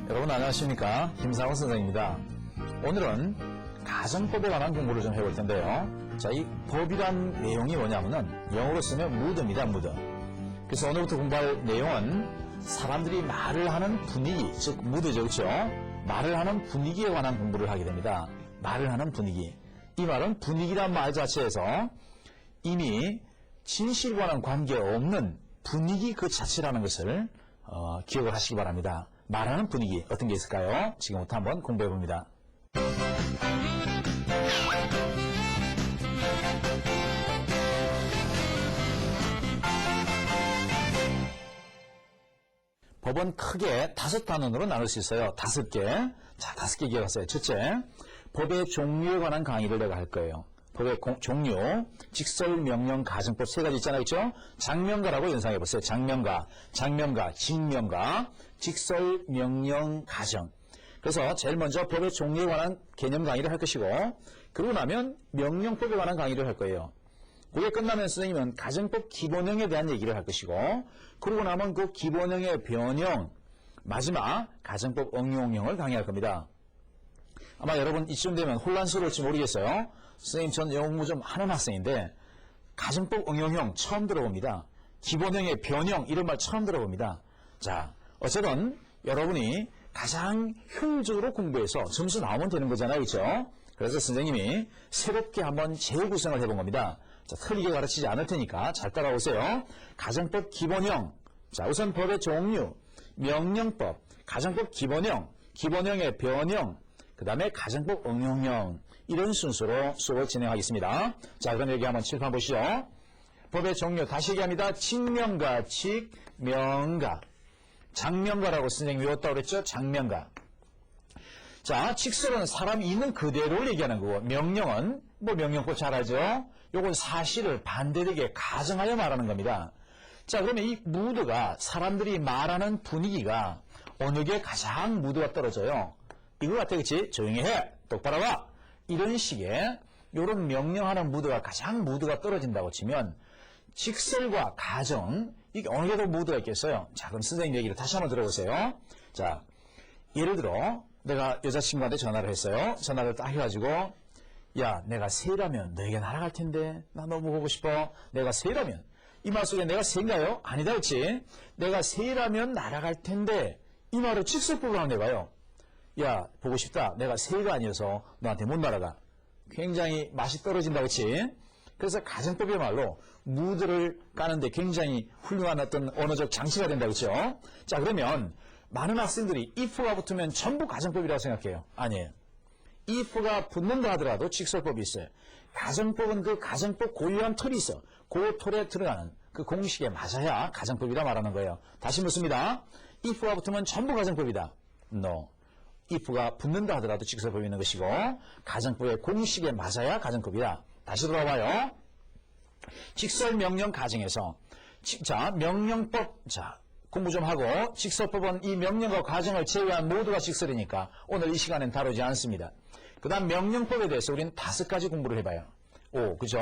여러분 안녕하십니까? 김상훈 선생입니다. 오늘은 가정법에 관한 공부를 좀 해볼 텐데요. 자, 이 법이란 내용이 뭐냐면은 영어로 쓰면 무드입니다, 무드. 그래서 오늘부터 공부할 내용은 사람들이 말을 하는 분위기, 즉 무드죠, 그렇죠? 말을 하는 분위기에 관한 공부를 하게 됩니다. 말을 하는 분위기. 이 말은 분위기란 말 자체에서 이미 진실과는 관계없는 분위기 그 자체라는 것을 기억을 하시기 바랍니다. 말하는 분위기 어떤 게 있을까요? 지금부터 한번 공부해 봅니다. 법은 크게 5단원으로 나눌 수 있어요. 5개. 자, 5개 기억하세요. 첫째, 법의 종류에 관한 강의를 내가 할 거예요. 법의 종류, 직설, 명령, 가정법 3가지 있잖아요. 그렇죠? 장명가라고 연상해 보세요. 장명가, 직명가, 직설, 명령, 가정. 그래서 제일 먼저 법의 종류에 관한 개념 강의를 할 것이고, 그러고 나면 명령법에 관한 강의를 할 거예요. 그게 끝나면 선생님은 가정법 기본형에 대한 얘기를 할 것이고, 그러고 나면 그 기본형의 변형, 마지막 가정법 응용형을 강의할 겁니다. 아마 여러분 이쯤 되면 혼란스러울지 모르겠어요. 선생님 전 영어 공부 좀 하는 학생인데 가정법 응용형 처음 들어봅니다. 기본형의 변형 이런 말 처음 들어봅니다. 자, 어쨌든 여러분이 가장 효율적으로 공부해서 점수 나오면 되는 거잖아요. 그렇죠? 그래서 선생님이 새롭게 한번 재구성을 해본 겁니다. 자, 틀리게 가르치지 않을 테니까 잘 따라오세요. 가정법 기본형. 자, 우선 법의 종류, 명령법, 가정법 기본형, 기본형의 변형, 그 다음에 가정법 응용형 이런 순서로 수업을 진행하겠습니다. 자, 그럼 여기 한번 칠판 보시죠. 법의 종류 다시 얘기합니다. 직명가, 직명가. 장명가라고 선생님이 외웠다고 그랬죠? 장명가. 자, 직설은 사람이 있는 그대로를 얘기하는 거고, 명령은 뭐 명령법 잘 알죠? 요건 사실을 반대되게 가정하여 말하는 겁니다. 자, 그러면 이 무드가 사람들이 말하는 분위기가 어느 게 가장 무드가 떨어져요? 이거 같아, 그치? 조용히 해! 똑바로 와! 이런 식의 요런 명령하는 무드가 가장 무드가 떨어진다고 치면 직설과 가정, 이게 어느 게 더 무드가 있겠어요? 자, 그럼 선생님 얘기를 다시 한번 들어보세요. 자, 예를 들어 내가 여자친구한테 전화를 했어요. 전화를 딱 해가지고 야, 내가 새라면 너에게 날아갈 텐데 나 너무 보고 싶어. 내가 새라면 이 말 속에 내가 새인가요? 아니다, 그치? 내가 새라면 날아갈 텐데 이 말을 직설법으로 한번 해봐요. 야, 보고 싶다. 내가 새가 아니어서 너한테 못 날아가. 굉장히 맛이 떨어진다, 그치? 그래서 가정법이야말로 무드를 까는데 굉장히 훌륭한 어떤 언어적 장치가 된다, 그쵸? 자, 그러면 많은 학생들이 if가 붙으면 전부 가정법이라고 생각해요. 아니에요. if가 붙는다 하더라도 직설법이 있어요. 가정법은 그 가정법 고유한 틀이 있어. 그 틀에 들어가는 그 공식에 맞아야 가정법이라 말하는 거예요. 다시 묻습니다. if가 붙으면 전부 가정법이다. No. if가 붙는다 하더라도 직설법이 있는 것이고 가정법의 공식에 맞아야 가정법이다. 다시 돌아와요. 직설, 명령, 가정에서 자, 명령법 자 공부 좀 하고 직설법은 이 명령과 가정을 제외한 모두가 직설이니까 오늘 이 시간엔 다루지 않습니다. 그 다음 명령법에 대해서 우리는 5가지 공부를 해봐요. 5, 그죠?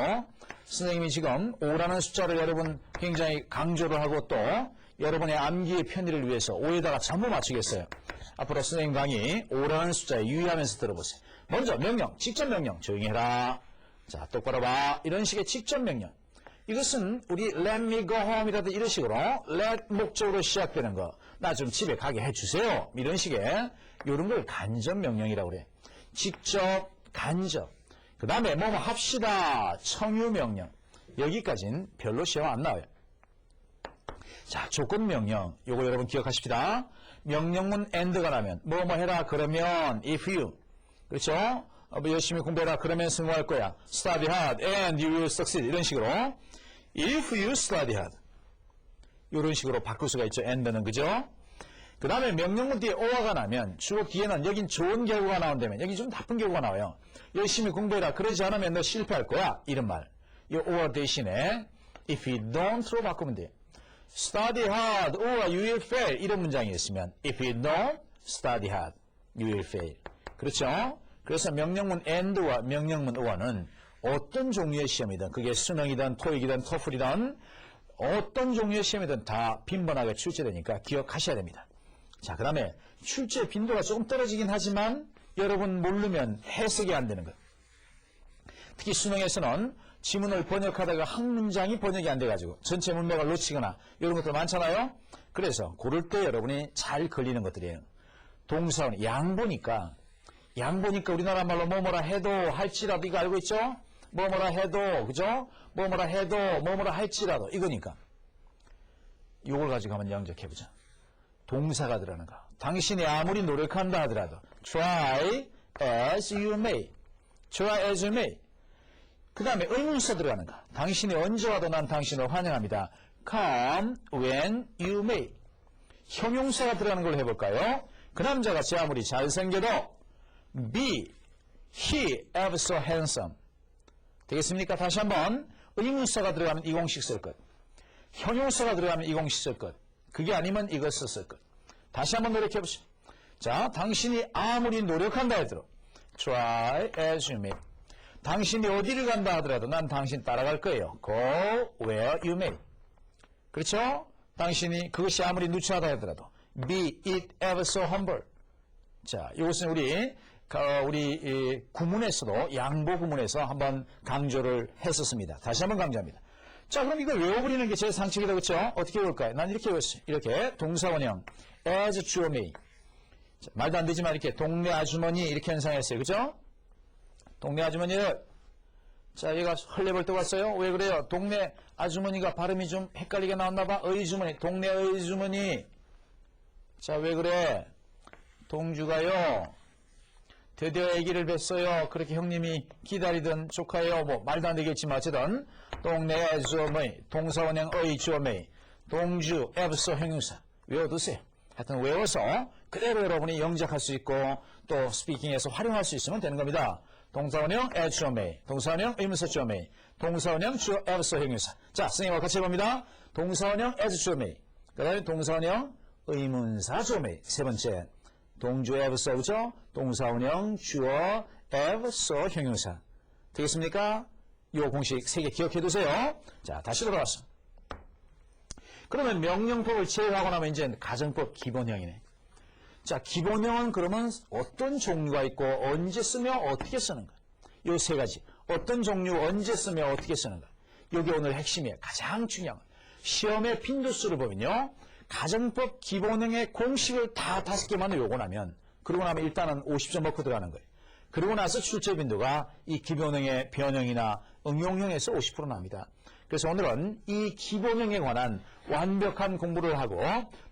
선생님이 지금 5라는 숫자를 여러분 굉장히 강조를 하고 또 여러분의 암기의 편의를 위해서 5에다가 전부 맞추겠어요. 앞으로 선생님 강의 5라는 숫자에 유의하면서 들어보세요. 먼저 명령, 직접 명령, 조용히 해라. 자, 똑바로 봐. 이런 식의 직접 명령. 이것은 우리 let me go home이라든 이런 식으로 let 목적으로 시작되는 거. 나 좀 집에 가게 해주세요. 이런 식의 이런 걸 간접 명령이라고 그래. 직접, 간접. 그 다음에 뭐뭐 합시다. 청유 명령. 여기까지는 별로 시험 안 나와요. 자, 조건 명령. 요거 여러분 기억하십시다. 명령문 and가 나면 뭐뭐 해라 그러면 if you. 그렇죠? 열심히 공부해라 그러면 성공할 거야. study hard and you will succeed. 이런 식으로 if you study hard. 이런 식으로 바꿀 수가 있죠. and는 그죠? 그 다음에 명령문 뒤에 or가 나면 주어 뒤에는 여긴 좋은 결과가 나온다면 여기 좀 나쁜 결과가 나와요. 열심히 공부해라 그러지 않으면 너 실패할 거야. 이런 말. 이 or 대신에 if you don't로 바꾸면 돼요. study hard or you will fail. 이런 문장이 있으면 if you don't study hard, you will fail. 그렇죠? 그래서 명령문 and와 명령문 or는 어떤 종류의 시험이든 그게 수능이든 토익이든 토플이든 어떤 종류의 시험이든 다 빈번하게 출제되니까 기억하셔야 됩니다. 자, 그 다음에 출제 빈도가 조금 떨어지긴 하지만 여러분 모르면 해석이 안 되는 것. 특히 수능에서는 지문을 번역하다가 한 문장이 번역이 안 돼가지고 전체 문맥을 놓치거나 이런 것들 많잖아요. 그래서 고를 때 여러분이 잘 걸리는 것들이에요. 동사원 양보니까 우리나라 말로 뭐뭐라 해도 할지라도 이거 알고 있죠? 뭐뭐라 해도 그죠? 뭐뭐라 해도 뭐뭐라 할지라도 이거니까 이걸 가지고 한번 영작해보자. 동사가 들어가는 거. 당신이 아무리 노력한다 하더라도 try as you may. try as you may. 그 다음에 의문사 들어가는 거. 당신이 언제 와도 난 당신을 환영합니다. come when you may. 형용사가 들어가는 걸 해볼까요? 그 남자같이 아무리 잘생겨도 be he ever so handsome. 되겠습니까? 다시 한번 의문사가 들어가면 이 공식 쓸 것. 형용사가 들어가면 이 공식 쓸 것. 그게 아니면 이것을 쓸 것. 다시 한번 노력해보시죠. 자, 당신이 아무리 노력한다 하더라도 try as you may. 당신이 어디를 간다 하더라도 난 당신 따라갈 거예요. go where you may. 그렇죠? 당신이 그것이 아무리 누추하다 하더라도 be it ever so humble. 자, 이것은 우리 구문에서도 양보 구문에서 한번 강조를 했었습니다. 다시 한번 강조합니다. 자, 그럼 이걸 외워버리는 게 제일 상식이다. 그렇죠? 어떻게 외울까요? 난 이렇게 외웠어요. 이렇게 동사원형 as 주어 may. 자, 말도 안 되지만 이렇게 동네 아주머니 이렇게 연상했어요. 그렇죠? 동네 아주머니를 자, 얘가 헐레벌떡 왔어요. 왜 그래요? 동네 아주머니가 발음이 좀 헷갈리게 나왔나 봐. 의주머니, 동네 의주머니. 자, 왜 그래? 동주가요. 드디어 아기를 뵀어요. 그렇게 형님이 기다리던 조카예요. 뭐 말도 안 되겠지만 어쨌든 동네 주어메이, 동사원형 의 주어메이, 동주 에브소 형용사 외워두세요. 하여튼 외워서 그대로 여러분이 영작할 수 있고 또 스피킹에서 활용할 수 있으면 되는 겁니다. 동사원형 에 주어메이, 동사원형 의문사 주어메이, 동사원형 주어 에브소 형용사. 자, 선생님과 같이 해봅니다. 동사원형 에즈 주어메이, 그 다음에 동사원형 의문사 주어메이. 세 번째 동주 에브소 그죠? 동사원형 주어 에브소 형용사. 되겠습니까? 이 공식 3개 기억해 두세요. 자, 다시 돌아왔어. 그러면 명령법을 제외하고 나면 이제 가정법 기본형이네. 자, 기본형은 그러면 어떤 종류가 있고 언제 쓰며 어떻게 쓰는가? 요 3가지. 어떤 종류, 언제 쓰며 어떻게 쓰는가? 이게 오늘 핵심이에요. 가장 중요한 거. 시험의 빈도수를 보면요. 가정법 기본형의 공식을 다 5개만 외우고 나면 그러고 나면 일단은 50점 먹고 들어가는 거예요. 그러고 나서 출제 빈도가 이 기본형의 변형이나 응용형에서 50% 납니다. 그래서 오늘은 이 기본형에 관한 완벽한 공부를 하고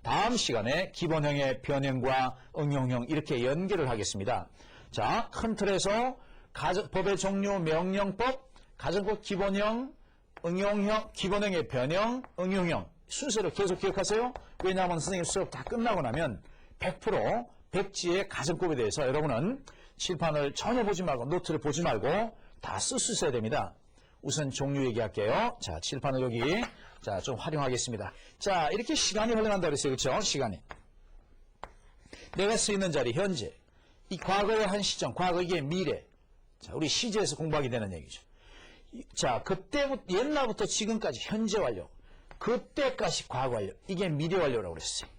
다음 시간에 기본형의 변형과 응용형 이렇게 연결을 하겠습니다. 자, 큰 틀에서 법의 종류, 명령법, 가정법 기본형, 응용형, 기본형의 변형, 응용형 순서를 계속 기억하세요. 왜냐하면 선생님 수업 다 끝나고 나면 100% 백지의 가정법에 대해서 여러분은 칠판을 전혀 보지 말고 노트를 보지 말고 다 쓸 수 있어야 됩니다. 우선 종류 얘기할게요. 자, 칠판을 여기 자, 좀 활용하겠습니다. 자, 이렇게 시간이 흘러간다고 그랬어요. 그렇죠? 시간이. 내가 쓰이는 자리 현재. 이 과거의 한 시점, 과거 이게 미래. 자, 우리 시제에서 공부하게 되는 얘기죠. 자, 그때부터 옛날부터 지금까지 현재 완료. 그때까지 과거 완료. 이게 미래 완료라고 그랬어요.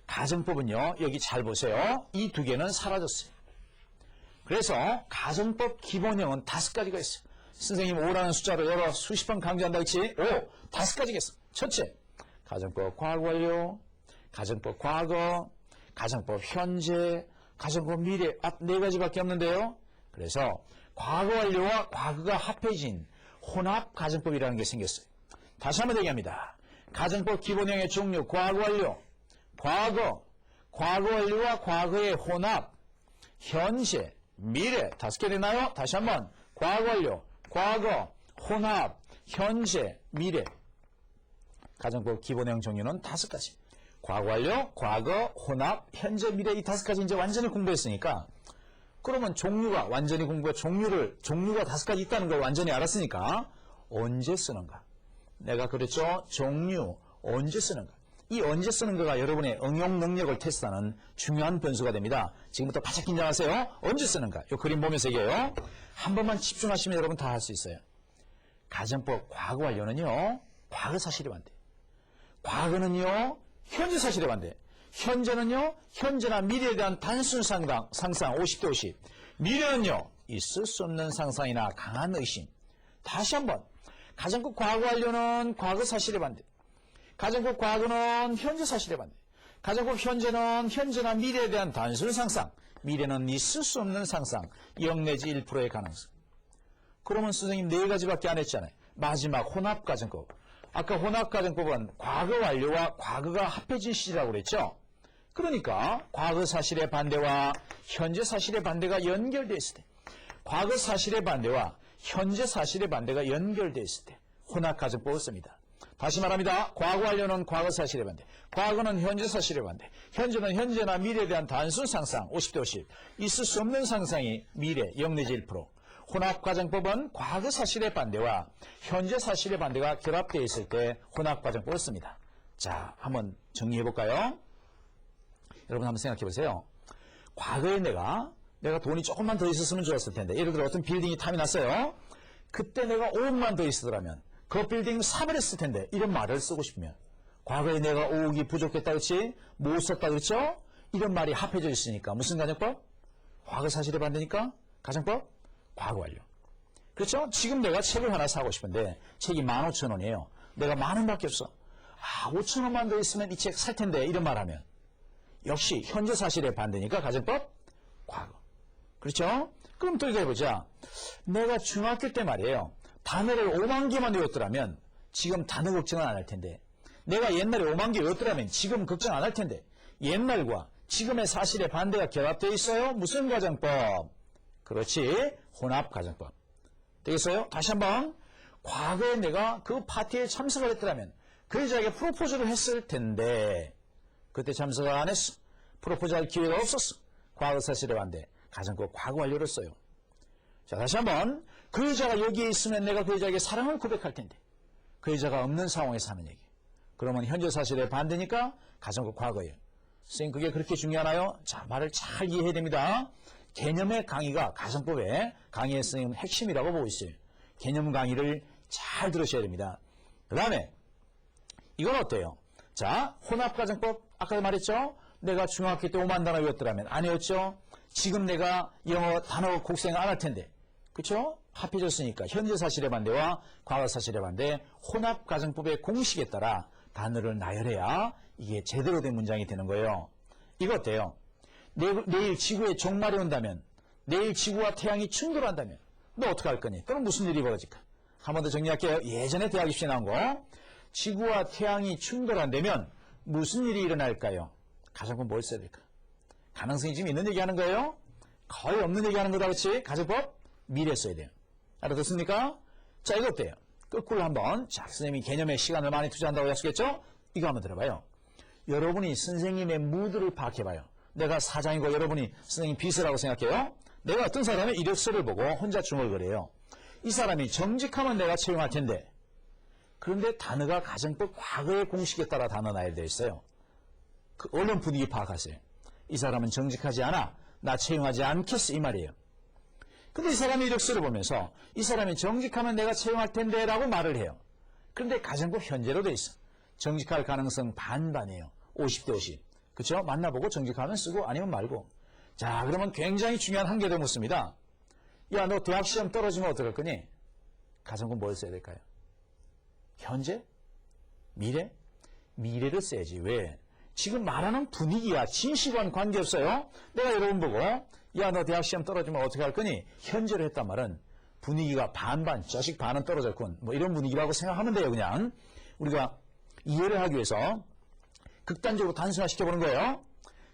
가정법은요. 여기 잘 보세요. 이 2개는 사라졌어요. 그래서 가정법 기본형은 5가지가 있어요. 선생님 5라는 숫자로 여러 수십 번 강조한다 그치? 5, 5가지가 있어. 첫째, 가정법 과거 완료, 가정법 과거, 가정법 현재, 가정법 미래. 4가지밖에 없는데요. 그래서 과거 완료와 과거가 합해진 혼합 가정법이라는 게 생겼어요. 다시 한번 얘기합니다. 가정법 기본형의 종류, 과거 완료, 과거 완료와 과거의 혼합, 현재, 미래. 5개 되나요? 다시 한번 과거 완료, 과거, 혼합, 현재, 미래. 가정법 기본형 종류는 5가지. 과거 완료, 과거, 혼합, 현재, 미래 이 5가지 이제 완전히 공부했으니까 그러면 종류가 완전히 종류가 5가지 있다는 걸 완전히 알았으니까 언제 쓰는가? 내가 그랬죠? 종류, 언제 쓰는가? 이 언제 쓰는 거가 여러분의 응용 능력을 테스트하는 중요한 변수가 됩니다. 지금부터 바짝 긴장하세요. 언제 쓰는가? 이 그림 보면서 얘기해요. 한 번만 집중하시면 여러분 다 할 수 있어요. 가정법 과거 완료는요. 과거 사실에 반대. 과거는요. 현재 사실에 반대. 현재는요, 현재나 미래에 대한 단순 상상 50대 50. 미래는요, 있을 수 없는 상상이나 강한 의심. 다시 한번. 가정법 과거 완료는 과거 사실에 반대. 가정법 과거는 현재 사실에 반대. 가정법 현재는 현재나 미래에 대한 단순 상상. 미래는 있을 수 없는 상상. 0 내지 1%의 가능성. 그러면 선생님 4가지밖에 안 했잖아요. 마지막 혼합가정법. 아까 혼합가정법은 과거 완료와 과거가 합해진 시라고 그랬죠. 그러니까 과거 사실의 반대와 현재 사실의 반대가 연결되어 있을 때, 과거 사실의 반대와 현재 사실의 반대가 연결되어 있을 때 혼합가정법을 씁니다. 다시 말합니다. 과거 완료는 과거 사실의 반대, 과거는 현재 사실의 반대, 현재는 현재나 미래에 대한 단순 상상 50대 50, 있을 수 없는 상상이 미래 0 내지 1%. 혼합가정법은 과거 사실의 반대와 현재 사실의 반대가 결합되어 있을 때 혼합가정법을 씁니다. 자, 한번 정리해 볼까요? 여러분 한번 생각해 보세요. 과거에 내가 돈이 조금만 더 있었으면 좋았을 텐데, 예를 들어 어떤 빌딩이 탐이 났어요. 그때 내가 5억만 더 있었더라면 그 빌딩 사면 했을 텐데, 이런 말을 쓰고 싶으면 과거에 내가 5억이 부족했다 그렇지? 못 썼다 그렇죠? 이런 말이 합해져 있으니까 무슨 가정법? 과거 사실의 반대니까 가정법? 과거 완료. 그렇죠? 지금 내가 책을 하나 사고 싶은데 책이 15,000원이에요. 내가 10,000원밖에 없어. 5,000원만 더 있으면 이 책 살 텐데, 이런 말하면 역시 현재 사실의 반대니까 가정법? 과거. 그렇죠? 그럼 또 이거 해보자. 내가 중학교 때 말이에요. 단어를 5만 개만 외웠더라면 지금 단어 걱정은 안 할 텐데, 내가 옛날에 5만 개 외웠더라면 지금 걱정 안 할 텐데, 옛날과 지금의 사실의 반대가 결합되어 있어요. 무슨 가정법? 그렇지, 혼합가정법. 되겠어요? 다시 한번. 과거에 내가 그 파티에 참석을 했더라면 그 여자에게 프로포즈를 했을 텐데 그때 참석을 안 했어. 프로포즈할 기회가 없었어. 과거 사실의 반대, 가정법 과거 완료를 써요. 자, 다시 한번. 그 여자가 여기에 있으면 내가 그 여자에게 사랑을 고백할 텐데 그 여자가 없는 상황에서 하는 얘기. 그러면 현재 사실의 반대니까 가정법 과거예요. 선생님, 그게 그렇게 중요하나요? 자, 말을 잘 이해해야 됩니다. 개념의 강의가 가정법의 강의의 선생님 핵심이라고 보고 있어요. 개념 강의를 잘 들으셔야 됩니다. 그 다음에 이건 어때요? 자, 혼합가정법 아까 말했죠? 내가 중학교 때 5만 단어 외웠더라면 안 외웠죠? 지금 내가 영어 단어 곡생 안 할 텐데, 그렇죠? 합해졌으니까 현재 사실의 반대와 과거 사실의 반대, 혼합가정법의 공식에 따라 단어를 나열해야 이게 제대로 된 문장이 되는 거예요. 이거 어때요? 내일 지구에 종말이 온다면, 내일 지구와 태양이 충돌한다면 너 어떻게 할 거니? 그럼 무슨 일이 벌어질까? 한 번 더 정리할게요. 예전에 대학 입시에 나온 거. 지구와 태양이 충돌한다면 무슨 일이 일어날까요? 가정법 뭘 써야 될까? 가능성이 지금 있는 얘기하는 거예요? 거의 없는 얘기하는 거다, 그렇지? 가정법 미래 써야 돼요. 알아듣습니까? 자, 이거 어때요? 거꾸로 한번. 자, 선생님이 개념에 시간을 많이 투자한다고 약속했죠? 이거 한번 들어봐요. 여러분이 선생님의 무드를 파악해봐요. 내가 사장이고 여러분이 선생님 비서라고 생각해요. 내가 어떤 사람의 이력서를 보고 혼자 중얼거려요. 이 사람이 정직하면 내가 채용할 텐데, 그런데 단어가 가정법 과거의 공식에 따라 단어 나열되어 있어요. 그 언론 분위기 파악하세요. 이 사람은 정직하지 않아, 나 채용하지 않겠어, 이 말이에요. 근데 이 사람의 이력서를 보면서 이 사람이 정직하면 내가 채용할 텐데 라고 말을 해요. 그런데 가정법 현재로 돼 있어. 정직할 가능성 반반이에요. 50대 50. 그렇죠? 만나보고 정직하면 쓰고 아니면 말고. 자, 그러면 굉장히 중요한 한 개 더 묻습니다. 야, 너 대학 시험 떨어지면 어떡할 거니? 가정법 뭘 써야 될까요? 현재? 미래? 미래를 써야지. 왜? 지금 말하는 분위기와 진실과는 관계없어요. 내가 여러분 보고 야, 너 대학 시험 떨어지면 어떻게 할 거니? 현재로 했단 말은 분위기가 반반, 저식 반은 떨어졌군. 뭐 이런 분위기라고 생각하면 돼요. 그냥 우리가 이해를 하기 위해서 극단적으로 단순화시켜보는 거예요.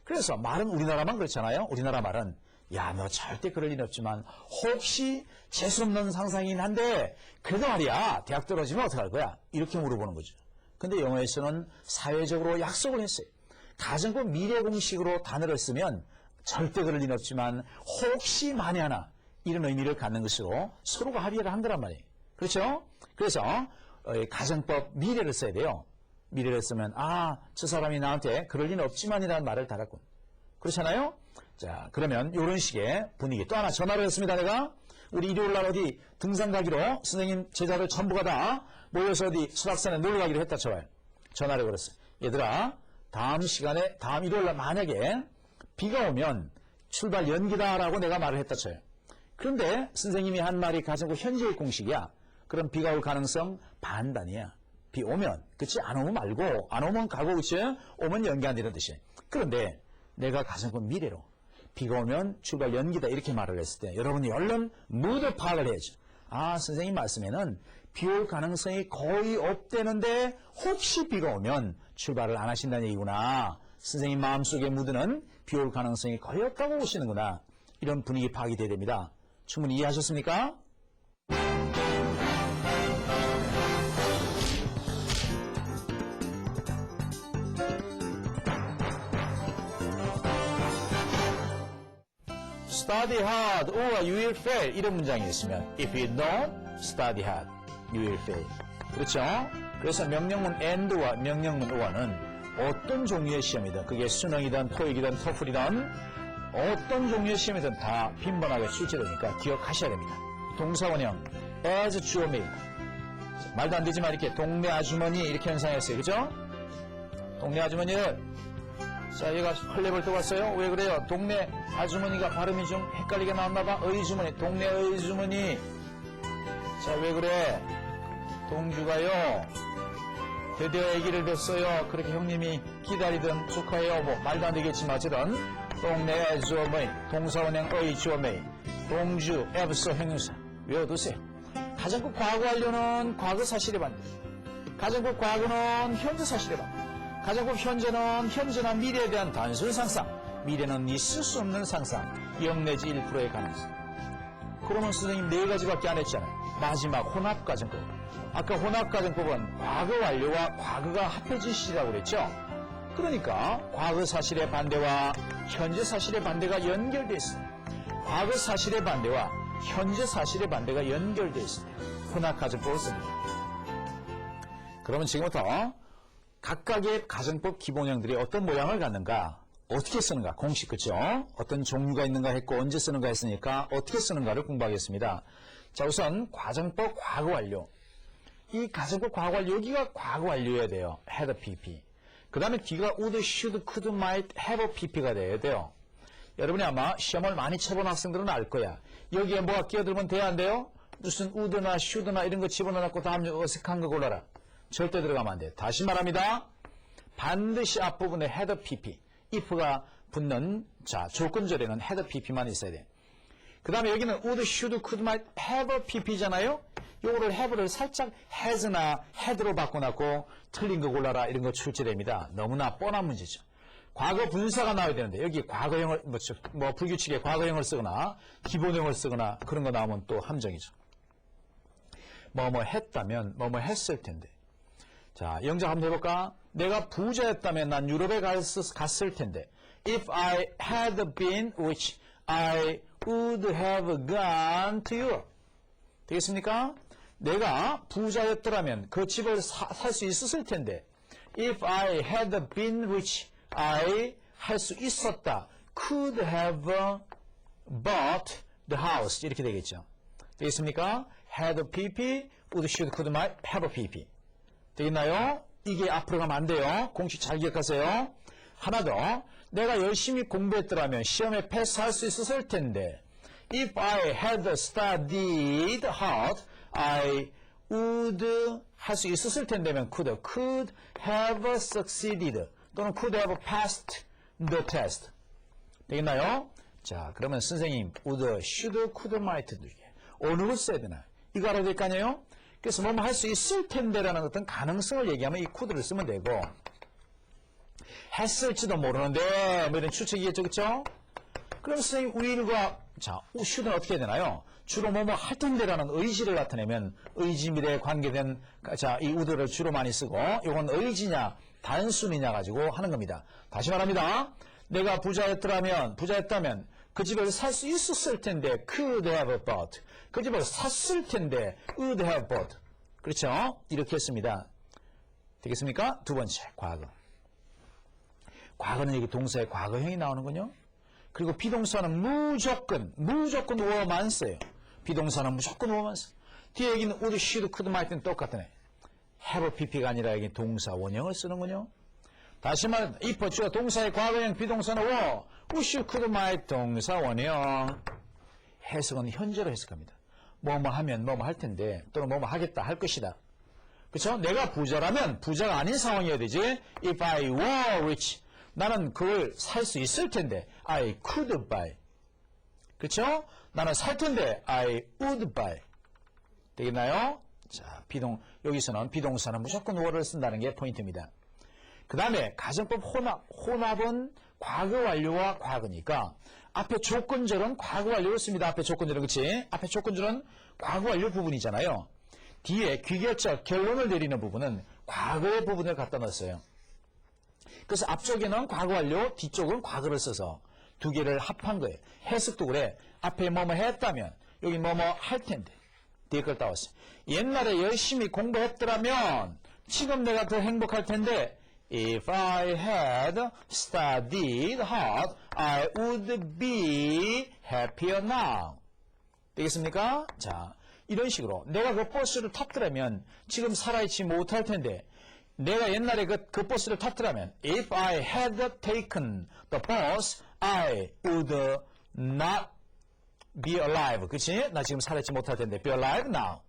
그래서 말은 우리나라만 그렇잖아요. 우리나라 말은 야, 너 절대 그럴 일 없지만 혹시 재수없는 상상이긴 한데 그래도 말이야, 대학 떨어지면 어떡할 거야? 이렇게 물어보는 거죠. 근데 영어에서는 사회적으로 약속을 했어요. 가정법 미래 공식으로 단어를 쓰면 절대 그럴 일 없지만 혹시 만에 하나 이런 의미를 갖는 것으로 서로가 합의를 한 거란 말이에요. 그렇죠? 그래서 가정법 미래를 써야 돼요. 미래를 쓰면 저 사람이 나한테 그럴 리는 없지만이라는 말을 달았군. 그렇잖아요? 자, 그러면 이런 식의 분위기. 또 하나 전화를 했습니다. 내가 우리 일요일날 어디 등산 가기로 선생님 제자들 전부가 다 모여서 어디 수락산에 놀러 가기로 했다 쳐봐요. 전화를 걸었어요. 얘들아, 다음 시간에, 다음 일요일날 만약에 비가 오면 출발 연기다라고 내가 말을 했다 쳐요. 그런데 선생님이 한 말이 가장 현재의 공식이야. 그럼 비가 올 가능성 반반이야. 비 오면, 그치? 안 오면 말고, 안 오면 가고, 그치? 오면 연기한다는 뜻이야. 그런데 내가 가장 미래로 비가 오면 출발 연기다 이렇게 말을 했을 때 여러분이 얼른 무드 파악을 해야죠. 아, 선생님 말씀에는 비 올 가능성이 거의 없대는데 혹시 비가 오면 출발을 안 하신다는 얘기구나. 선생님 마음속에 무드는 비 올 가능성이 거의 없다고 보시는구나. 이런 분위기 파악이 돼야 됩니다. 충분히 이해하셨습니까? study hard or you will fail 이런 문장이 있으면 if you don't study hard you will fail 그렇죠? 그래서 명령문 and와 명령문 or는 어떤 종류의 시험이든 그게 수능이든 토익이든 토플이든 어떤 종류의 시험이든 다 빈번하게 출제되니까 기억하셔야 됩니다. 동사원형 as 주어 메인 말도 안 되지만 이렇게 동네 아주머니 이렇게 현상했어요. 그죠? 동네 아주머니를 자, 얘가 헐레벌 떠왔어요. 왜 그래요? 동네 아주머니가 발음이 좀 헷갈리게 나왔나봐. 의주머니, 동네 의주머니. 자, 왜 그래? 동주가요. 드디어 아기를 뵀어요. 그렇게 형님이 기다리던 조카예요. 뭐 말도 안 되겠지만 어쨌든 동네 아주머니, 동사원형 의주머니, 동주, 에브서 형용사 외워두세요. 가정법 과거 완료는 과거 사실에 반대. 가정법 과거는 현재 사실에 반대. 가정법 현재는 현재나 미래에 대한 단순 상상, 미래는 있을 수 없는 상상, 0 내지 1%의 가능성. 그러면 선생님 4가지밖에 안 했잖아요. 마지막 혼합가정법. 아까 혼합가정법은 과거 완료와 과거가 합해진 시라고 그랬죠. 그러니까 과거 사실의 반대와 현재 사실의 반대가 연결되어 있어요. 과거 사실의 반대와 현재 사실의 반대가 연결되어 있어요. 혼합가정법을 씁니다. 그러면 지금부터 각각의 가정법 기본형들이 어떤 모양을 갖는가, 어떻게 쓰는가, 공식, 그죠? 어떤 종류가 있는가 했고, 언제 쓰는가 했으니까, 어떻게 쓰는가를 공부하겠습니다. 자, 우선, 가정법 과거 완료. 이 가정법 과거 완료, 여기가 과거 완료여야 돼요. had pp. 그 다음에 뒤가 would, should, could, might, have pp가 돼야 돼요. 여러분이 아마 시험을 많이 쳐본 학생들은 알 거야. 여기에 뭐가 끼어들면 돼야 안 돼요? 무슨 would나 should나 이런 거 집어넣고 다음 어색한 거 골라라. 절대 들어가면 안 돼요. 다시 말합니다. 반드시 앞부분에 had pp, if가 붙는 자 조건절에는 had pp만 있어야 돼. 그 다음에 여기는 would, should, could, might, have pp잖아요. 요거를 have를 살짝 has나 had로 바꿔놨고 틀린 거 골라라 이런 거 출제됩니다. 너무나 뻔한 문제죠. 과거 분사가 나와야 되는데 여기 과거형을 뭐 불규칙의 과거형을 쓰거나 기본형을 쓰거나 그런 거 나오면 또 함정이죠. 뭐뭐 했다면 뭐뭐 했을 텐데. 자, 영작 한번 해볼까? 내가 부자였다면 난 유럽에 갔을 텐데. If I had been rich, I would have gone to Europe. 되겠습니까? 내가 부자였더라면 그 집을 살 수 있었을 텐데. If I had been rich, I 할 수 있었다. Could have bought the house. 이렇게 되겠죠. 되겠습니까? Had pp, would, should, could, might, have pp. 되겠나요? 이게 앞으로 가면 안 돼요. 공식 잘 기억하세요. 하나 더. 내가 열심히 공부했더라면 시험에 패스할 수 있었을 텐데. If I had studied hard, I would 할 수 있었을 텐데면 could have succeeded 또는 could have passed the test. 되겠나요? 자, 그러면 선생님 would, should, could, might 중에 어느 걸 써야 되나? 이거 알아야 될 거 아니에요? 그래서 뭐뭐 할 수 있을 텐데라는 어떤 가능성을 얘기하면 이 could를 쓰면 되고 했을지도 모르는데 뭐 이런 추측이겠죠, 그렇죠? 그럼 선생님 will과 자, should는 어떻게 해야 되나요? 주로 뭐뭐 할 텐데라는 의지를 나타내면 의지 미래에 관계된 자, 이 would를 주로 많이 쓰고 이건 의지냐 단순이냐 가지고 하는 겁니다. 다시 말합니다. 내가 부자였다면 그 집을 살 수 있었을 텐데 could have bought. 그 집을 샀을 텐데 would have bought. 그렇죠? 이렇게 했습니다. 되겠습니까? 두 번째, 과거. 과거는 여기 동사의 과거형이 나오는군요. 그리고 비동사는 무조건 wo만 써요. 비동사는 무조건 wo만 써요. 뒤에 여기는 would, should, could, might는 똑같네. have pp가 아니라 여기 동사 원형을 쓰는군요. 다시 말해 if 주어 동사의 과거형 비동사는 워 wish could might 동사 원형 해석은 현재로 해석합니다. 뭐뭐 하면 뭐뭐 할 텐데 또는 뭐뭐 하겠다 할 것이다. 그렇죠? 내가 부자라면 부자가 아닌 상황이어야 되지. If I were rich 나는 그걸 살 수 있을 텐데 I could buy. 그렇죠? 나는 살 텐데 I would buy. 되겠나요? 자, 여기서는 비동사는 무조건 were를 쓴다는 게 포인트입니다. 그 다음에 가정법 혼합은 과거 완료와 과거니까 앞에 조건절은 과거 완료를 씁니다. 앞에 조건절은 그치? 앞에 조건절은 과거 완료 부분이잖아요. 뒤에 귀결적 결론을 내리는 부분은 과거의 부분을 갖다 넣었어요. 그래서 앞쪽에는 과거 완료, 뒤쪽은 과거를 써서 두 개를 합한 거예요. 해석도 그래. 앞에 뭐뭐 했다면 여기 뭐뭐 할 텐데 뒤에 걸 따왔어요. 옛날에 열심히 공부했더라면 지금 내가 더 행복할 텐데 If I had studied hard, I would be happier now. 되겠습니까? 자, 이런 식으로 내가 그 버스를 탔더라면 지금 살아있지 못할 텐데 내가 옛날에 그 버스를 탔더라면 If I had taken the bus, I would not be alive. 그치? 나 지금 살아있지 못할 텐데 be alive now.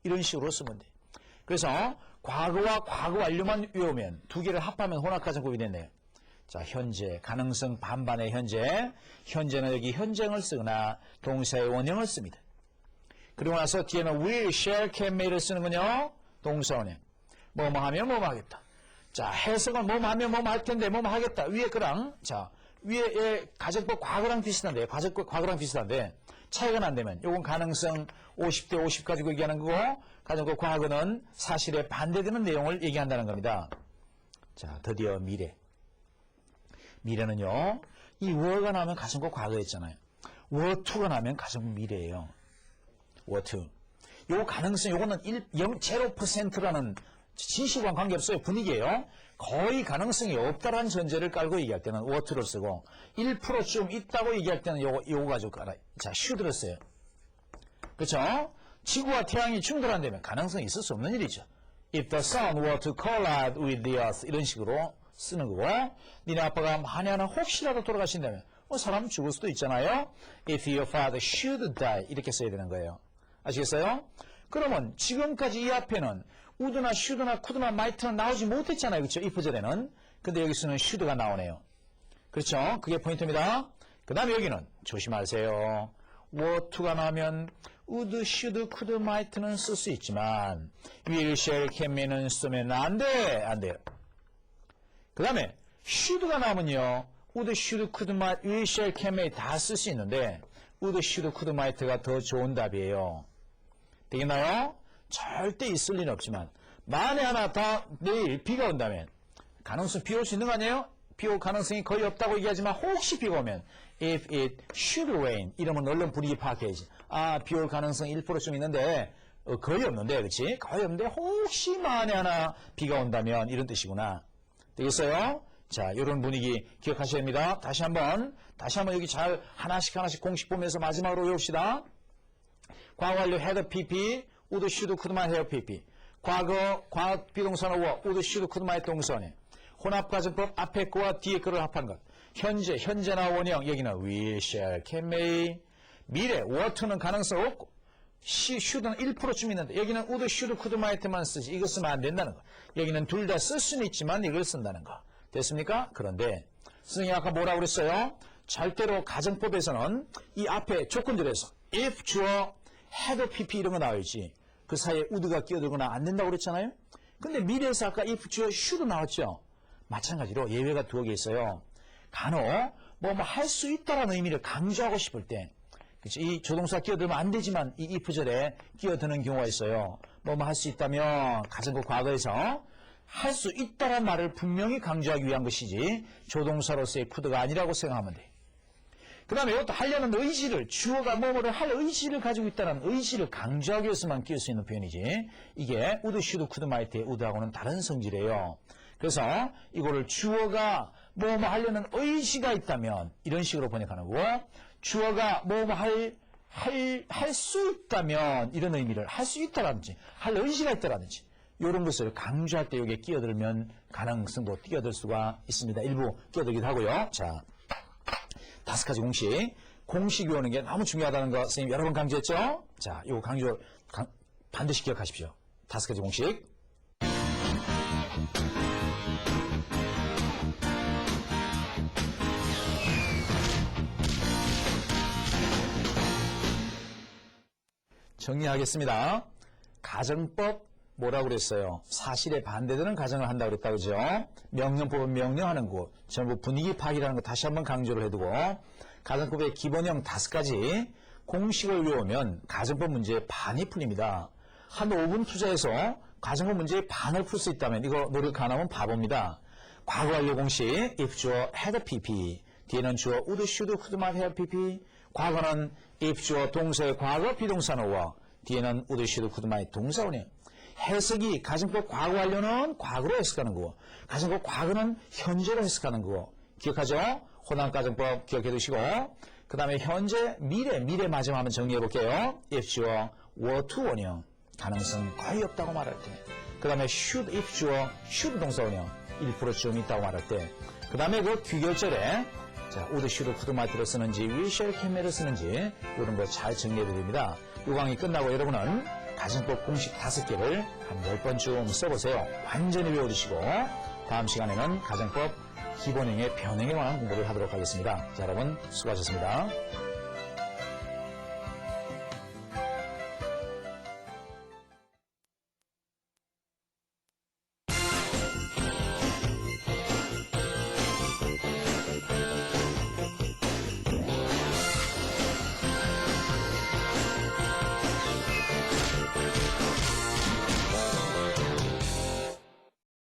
이런 식으로 쓰면 돼. 그래서 과거와 과거 완료만 외우면 두 개를 합하면 혼합가정법이 됐네요. 자, 현재, 가능성 반반의 현재. 현재는 여기 현재형을 쓰거나 동사의 원형을 씁니다. 그리고 나서 뒤에는 will, shall, can, may를 쓰는군요. 동사 원형. 뭐뭐 하면 뭐뭐 하겠다. 자, 해석은 뭐뭐 하면 뭐뭐 할 텐데 뭐뭐 하겠다. 위에 거랑, 자, 위에 가정법 과거랑 비슷한데, 과거랑 비슷한데, 차이가 난다면, 요건 가능성 50대 50 가지고 얘기하는 거고, 가정법 과거는 사실에 반대되는 내용을 얘기한다는 겁니다. 자, 드디어 미래. 미래는요, 이 were가 나오면 가정법 과거였잖아요. were to가 나오면 가정법 미래예요. were to. 요 가능성, 요거는 0%라는 진실과는 관계없어요. 분위기예요. 거의 가능성이 없다라는 전제를 깔고 얘기할 때는 were to를 쓰고 1%좀 있다고 얘기할 때는 요거 가지고 깔아요. 자, should를 써요. 그렇죠? 지구와 태양이 충돌한다면 가능성이 있을 수 없는 일이죠. If the sun were to collide with the earth 이런 식으로 쓰는 거고 니네 아빠가 만에 하나 혹시라도 돌아가신다면 사람 죽을 수도 있잖아요. If your father should die 이렇게 써야 되는 거예요. 아시겠어요? 그러면 지금까지 이 앞에는 would나 should나 could나 might는 나오지 못했잖아요. 그렇죠? if절에는. 근데 여기서는 should가 나오네요. 그렇죠? 그게 포인트입니다. 그 다음에 여기는 조심하세요. were to가 나오면 would, should, could, might는 쓸 수 있지만 will, shall, can, may는 쓰면 안 돼. 안 돼요. 그 다음에 should가 나오면요. would, should, could, might, will, shall, can, may 다 쓸 수 있는데 would, should, could, might가 더 좋은 답이에요. 되겠나요? 절대 있을 리는 없지만 만에 하나 다 내일 비가 온다면 가능성 비 올 수 있는 거 아니에요? 비 올 가능성이 거의 없다고 얘기하지만 혹시 비가 오면 if it should rain 이러면 얼른 분위기 파악해야지. 아, 비 올 가능성 1%좀 있는데 거의 없는데 그렇지? 거의 없는데 혹시 만에 하나 비가 온다면 이런 뜻이구나. 되겠어요? 자, 이런 분위기 기억하셔야 됩니다. 다시 한번 여기 잘 하나씩 공식 보면서 마지막으로 외웁시다. 과거 완료 had PP would, should, could, might have PP. 과거 비동사는 were, would, should, could, might 동사네. 혼합가정법 앞에 거와 뒤에 거를 합한 것. 현재나 원형 여기는 will, shall, can, may. 미래 were to는 가능성 없고 should는 1%쯤 있는데 여기는 would, should, could, might만 쓰지. 이거 쓰면 안 된다는 거. 여기는 둘 다 쓸 수는 있지만 이걸 쓴다는 거. 됐습니까? 그런데 선생님이 아까 뭐라고 그랬어요? 절대로 가정법에서는 이 앞에 조건들에서 if 주어 had PP 이런 거 나와야지. 그 사이에 would가 끼어들거나 안 된다고 그랬잖아요. 근데 미래에서 아까 if 주어 should 나왔죠. 마찬가지로 예외가 두어 개 있어요. 간혹 뭐 할 수 있다라는 의미를 강조하고 싶을 때 그치? 이 조동사 끼어들면 안 되지만 이 if절에 끼어드는 경우가 있어요. 뭐 할 수 있다면 가정법 과거에서 할 수 있다라는 말을 분명히 강조하기 위한 것이지 조동사로서의 could가 아니라고 생각하면 돼. 그 다음에 이것도 하려는 의지를 주어가 뭐뭐를 할 의지를 가지고 있다는 의지를 강조하기 위해서만 끼울 수 있는 표현이지 이게 would, should, could, might의 would하고는 다른 성질이에요. 그래서 이거를 주어가 뭐뭐 하려는 의지가 있다면 이런 식으로 번역하는 거고 주어가 뭐뭐 할 수 있다면 이런 의미를 할 수 있다라든지 할 의지가 있다라든지 이런 것을 강조할 때 이게 끼어들면 가능성도 뛰어들 수가 있습니다. 일부 끼어들기도 하고요. 자, 5가지 공식. 공식 외우는 게 너무 중요하다는 거 선생님 여러 번 강조했죠? 자, 이거 반드시 기억하십시오. 5가지 공식. 정리하겠습니다. 가정법 뭐라고 그랬어요? 사실에 반대되는 가정을 한다고 그랬다 그죠? 명령법은 명령하는 것, 전부 분위기 파악이라는 거 다시 한번 강조를 해두고 가정법의 기본형 5가지 공식을 외우면 가정법 문제 반이 풀립니다. 한 5분 투자해서 가정법 문제의 반을 풀 수 있다면 이거 노력 안 하면 바보입니다. 과거 완료 공식 if 주어 had pp 뒤에는 주어 would, should, could, might have pp 과거는 if 주어 동사의 과거 비동사노워 뒤에는 would, should, could, might 동사원이에요. 해석이 가정법 과거 완료는 과거로 해석하는 거고 가정법 과거는 현재로 해석하는 거고 기억하죠? 호남 가정법 기억해 두시고 그 다음에 현재 미래 마지막 한번 정리해 볼게요. if 주어 were to 원형 가능성 거의 없다고 말할 때 그 다음에 should if 주어 should 동사 원형 1%쯤 있다고 말할 때 그 다음에 그 귀결절에 자, would, should, could, might를 쓰는지 will, shall, can, may를 쓰는지 이런 거 잘 정리해 드립니다. 이 강의 끝나고 여러분은 가정법 공식 5개를 한 10번쯤 써보세요. 완전히 외워두시고 다음 시간에는 가정법 기본형의 변형에 관한 공부를 하도록 하겠습니다. 자, 여러분 수고하셨습니다.